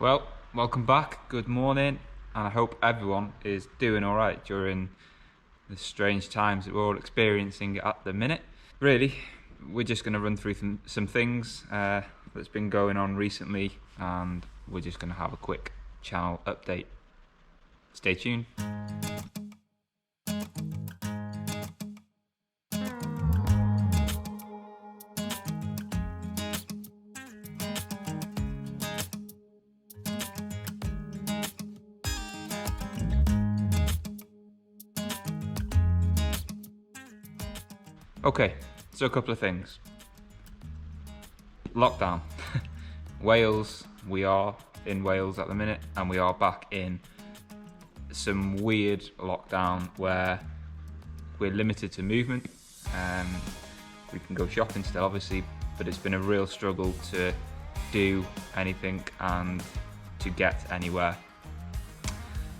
Well, welcome back, good morning, and I hope everyone is doing alright during the strange times that we're all experiencing at the minute. Really, we're just going to run through some things that's been going on recently, and we're just going to have a quick channel update. Stay tuned. Okay, so a couple of things. Lockdown. Wales, we are in Wales at the minute, and we are back in some weird lockdown where we're limited to movement. We can go shopping still, obviously, but it's been a real struggle to do anything and to get anywhere.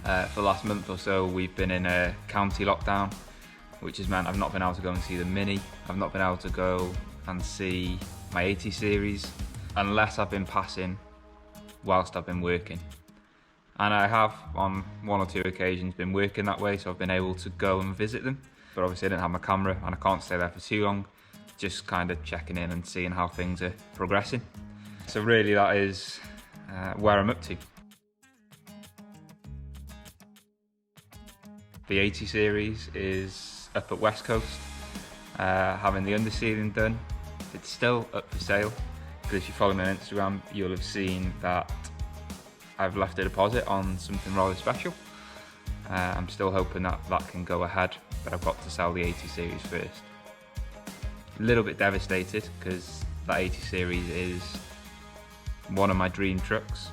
For the last month or so, we've been in a county lockdown, which has meant I've not been able to go and see the Mini. I've not been able to go and see my 80 series unless I've been passing whilst I've been working. And I have on one or two occasions been working that way, so I've been able to go and visit them. But obviously I didn't have my camera and I can't stay there for too long, just kind of checking in and seeing how things are progressing. So really that is where I'm up to. The 80 series is up at West Coast, having the undersealing done. It's still up for sale, because if you follow me on Instagram, you'll have seen that I've left a deposit on something rather special. I'm still hoping that that can go ahead, but I've got to sell the 80 series first. A little bit devastated, because that 80 series is one of my dream trucks,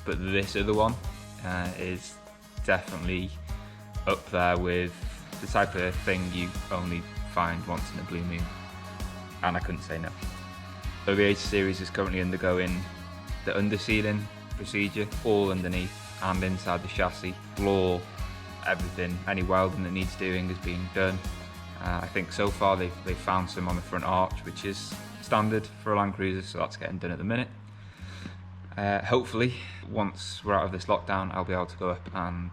but this other one is definitely up there with the type of thing you only find once in a blue moon, and I couldn't say no. So the 80 series is currently undergoing the undersealing procedure, all underneath and inside the chassis, floor, everything. Any welding that needs doing is being done. I think so far they've found some on the front arch, which is standard for a Land Cruiser, so that's getting done at the minute. Hopefully, once we're out of this lockdown, I'll be able to go up and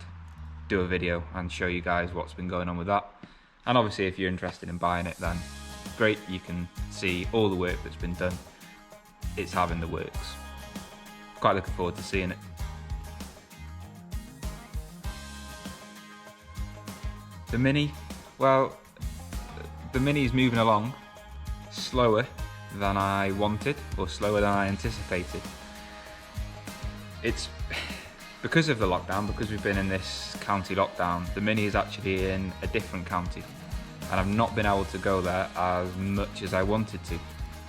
do a video and show you guys what's been going on with that. And obviously if you're interested in buying it, then great, you can see all the work that's been done. It's having the works. Quite looking forward to seeing it. The Mini, well, the Mini is moving along slower than I wanted, or slower than I anticipated. It's because of the lockdown, because we've been in this county lockdown, the Mini is actually in a different county, and I've not been able to go there as much as I wanted to,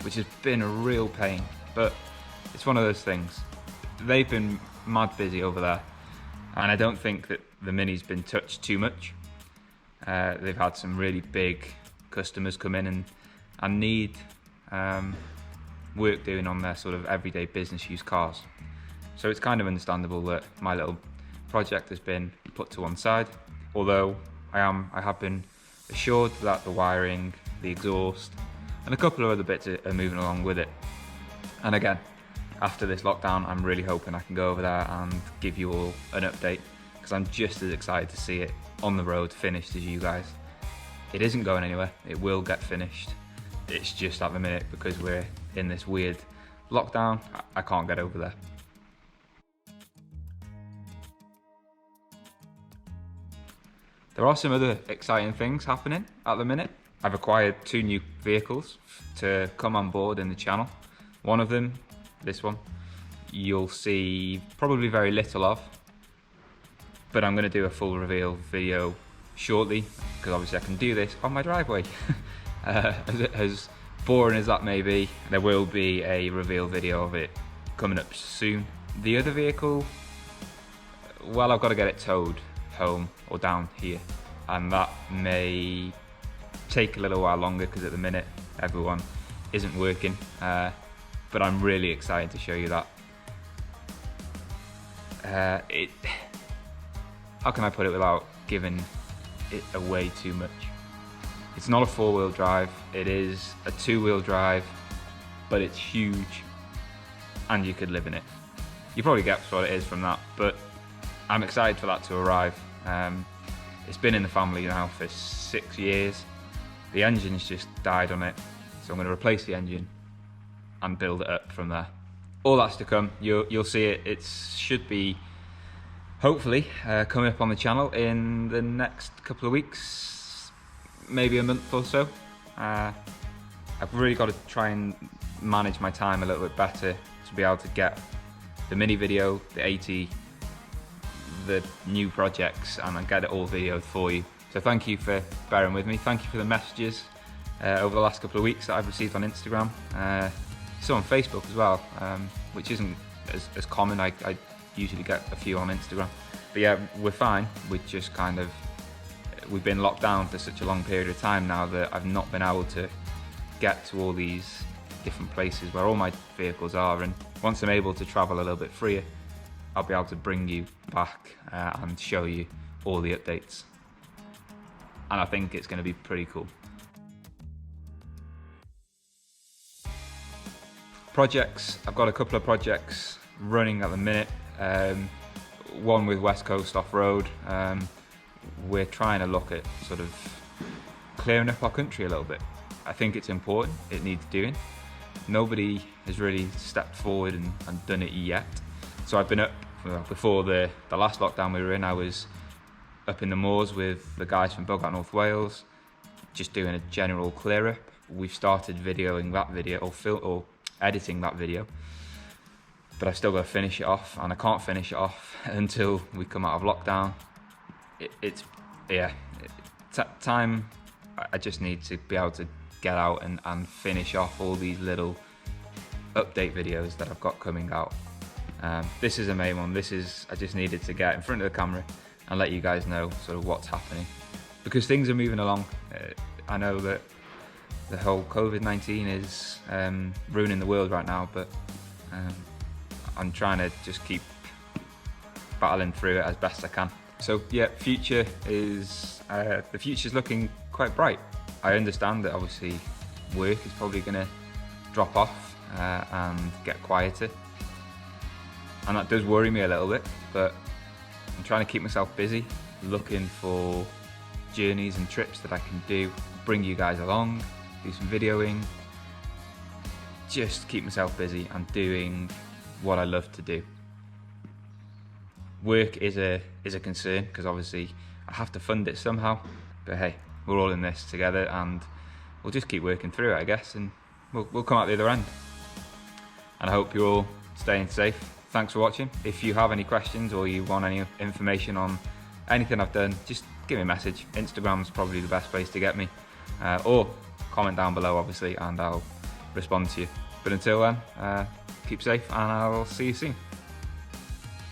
which has been a real pain. But it's one of those things. They've been mad busy over there, and I don't think that the Mini's been touched too much. They've had some really big customers come in and need work doing on their sort of everyday business use cars. So it's kind of understandable that my little project has been put to one side, although I have been assured that the wiring, the exhaust, and a couple of other bits are moving along with it. And again, after this lockdown, I'm really hoping I can go over there and give you all an update, because I'm just as excited to see it on the road finished as you guys. It isn't going anywhere, it will get finished. It's just at the minute, because we're in this weird lockdown, I can't get over there. There are some other exciting things happening at the minute. I've acquired 2 new vehicles to come on board in the channel. One of them, this one, you'll see probably very little of, but I'm going to do a full reveal video shortly, because obviously I can do this on my driveway. As boring as that may be, there will be a reveal video of it coming up soon. The other vehicle, well, I've got to get it towed home or down here, and that may take a little while longer, because at the minute everyone isn't working, but I'm really excited to show you that. How can I put it without giving it away too much? It's not a 4-wheel drive, it is a 2-wheel drive, but it's huge and you could live in it. you probably get what it is from that, but I'm excited for that to arrive. It's been in the family now for 6 years. The engine's just died on it, so I'm going to replace the engine and build it up from there. All that's to come. You'll see it. It should be hopefully coming up on the channel in the next couple of weeks, maybe a month or so. I've really got to try and manage my time a little bit better to be able to get the mini video, the 80, the new projects, and get it all videoed for you. So thank you for bearing with me. Thank you for the messages over the last couple of weeks that I've received on Instagram. So on Facebook as well, which isn't as common. I usually get a few on Instagram. But yeah, we're fine. We've been locked down for such a long period of time now that I've not been able to get to all these different places where all my vehicles are, and once I'm able to travel a little bit freer, I'll be able to bring you back and show you all the updates. And I think it's going to be pretty cool. Projects, I've got a couple of projects running at the minute. One with West Coast Off-Road. We're trying to look at sort of clearing up our country a little bit. I think it's important, it needs doing. Nobody has really stepped forward and done it yet. So I've been up, before the last lockdown we were in, I was up in the moors with the guys from Bug Out North Wales, just doing a general clear up. We've started videoing that video, or editing that video, but I've still got to finish it off, and I can't finish it off until we come out of lockdown. Time, I just need to be able to get out and finish off all these little update videos that I've got coming out. This is a main one. I just needed to get in front of the camera and let you guys know sort of what's happening, because things are moving along. I know that the whole COVID-19 is ruining the world right now, but I'm trying to just keep battling through it as best I can. So yeah, the future's looking quite bright. I understand that obviously work is probably going to drop off and get quieter, and that does worry me a little bit, but I'm trying to keep myself busy, looking for journeys and trips that I can do, bring you guys along, do some videoing, just keep myself busy and doing what I love to do. Work is a concern, because obviously I have to fund it somehow, but hey, we're all in this together, and we'll just keep working through it, I guess, and we'll come out the other end. And I hope you're all staying safe. Thanks for watching. If you have any questions or you want any information on anything I've done, just give me a message. Instagram's probably the best place to get me, or comment down below obviously, and I'll respond to you. But until then, keep safe, and I'll see you soon.